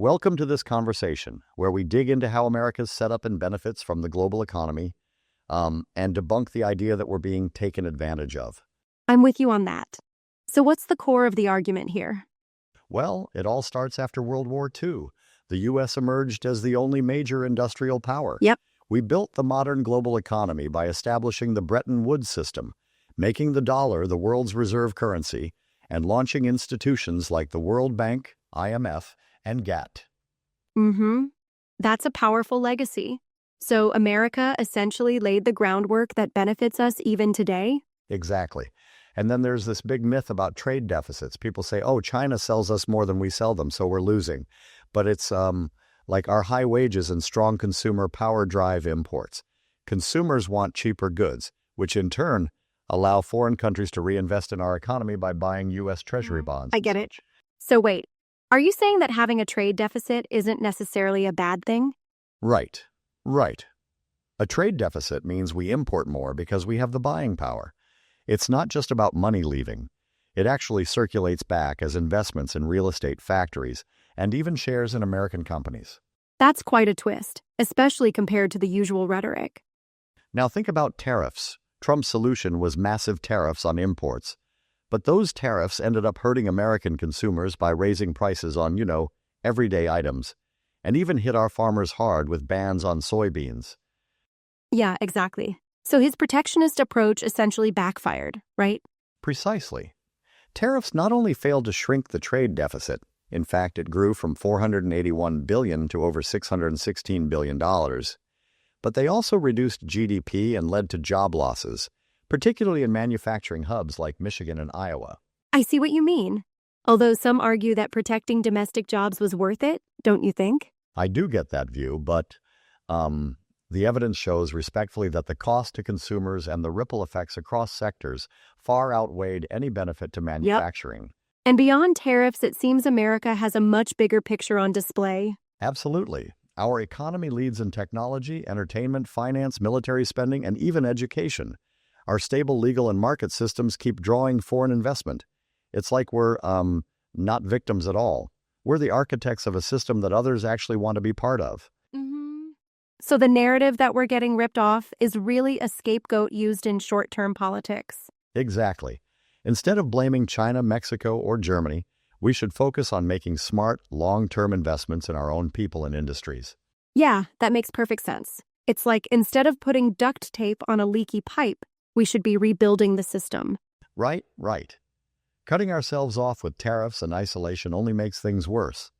Welcome to this conversation where we dig into how America's set up and benefits from the global economy and debunk the idea that we're being taken advantage of. I'm with you on that. So what's the core of the argument here? Well, it all starts after World War II. The U.S. emerged as the only major industrial power. Yep. We built the modern global economy by establishing the Bretton Woods system, making the dollar the world's reserve currency, and launching institutions like the World Bank, IMF, and GATT. That's a powerful legacy. So America essentially laid the groundwork that benefits us even today? Exactly. And then there's this big myth about trade deficits. People say, oh, China sells us more than we sell them, so we're losing. But it's like our high wages and strong consumer power drive imports. Consumers want cheaper goods, which in turn allow foreign countries to reinvest in our economy by buying U.S. Treasury bonds. I get it. So wait, are you saying that having a trade deficit isn't necessarily a bad thing? Right. A trade deficit means we import more because we have the buying power. It's not just about money leaving. It actually circulates back as investments in real estate factories and even shares in American companies. That's quite a twist, especially compared to the usual rhetoric. Now think about tariffs. Trump's solution was massive tariffs on imports. But those tariffs ended up hurting American consumers by raising prices on, everyday items, and even hit our farmers hard with bans on soybeans. Yeah, exactly. So his protectionist approach essentially backfired, right? Precisely. Tariffs not only failed to shrink the trade deficit, in fact, it grew from $481 billion to over $616 billion, but they also reduced GDP and led to job losses, particularly in manufacturing hubs like Michigan and Iowa. I see what you mean. Although some argue that protecting domestic jobs was worth it, don't you think? I do get that view, but the evidence shows respectfully that the cost to consumers and the ripple effects across sectors far outweighed any benefit to manufacturing. Yep. And beyond tariffs, it seems America has a much bigger picture on display. Absolutely. Our economy leads in technology, entertainment, finance, military spending, and even education. Our stable legal and market systems keep drawing foreign investment. It's like we're not victims at all. We're the architects of a system that others actually want to be part of. So the narrative that we're getting ripped off is really a scapegoat used in short-term politics. Exactly. Instead of blaming China, Mexico, or Germany, we should focus on making smart, long-term investments in our own people and industries. Yeah, that makes perfect sense. It's like instead of putting duct tape on a leaky pipe, we should be rebuilding the system. Right. Cutting ourselves off with tariffs and isolation only makes things worse.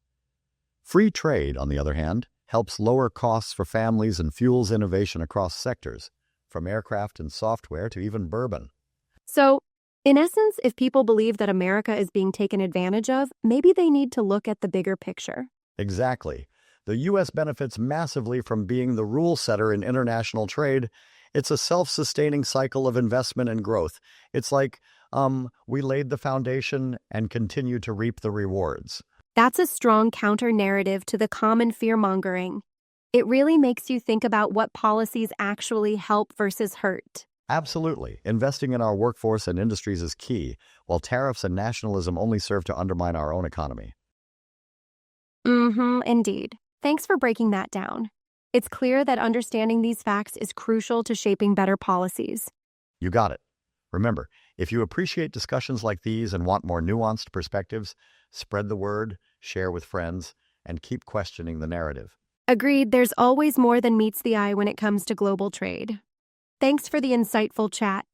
Free trade, on the other hand, helps lower costs for families and fuels innovation across sectors, from aircraft and software to even bourbon. So, in essence, if people believe that America is being taken advantage of, maybe they need to look at the bigger picture. Exactly. The U.S. benefits massively from being the rule setter in international trade. It's a self-sustaining cycle of investment and growth. It's like we laid the foundation and continue to reap the rewards. That's a strong counter-narrative to the common fear-mongering. It really makes you think about what policies actually help versus hurt. Absolutely. Investing in our workforce and industries is key, while tariffs and nationalism only serve to undermine our own economy. Indeed. Thanks for breaking that down. It's clear that understanding these facts is crucial to shaping better policies. You got it. Remember, if you appreciate discussions like these and want more nuanced perspectives, spread the word, share with friends, and keep questioning the narrative. Agreed, there's always more than meets the eye when it comes to global trade. Thanks for the insightful chat.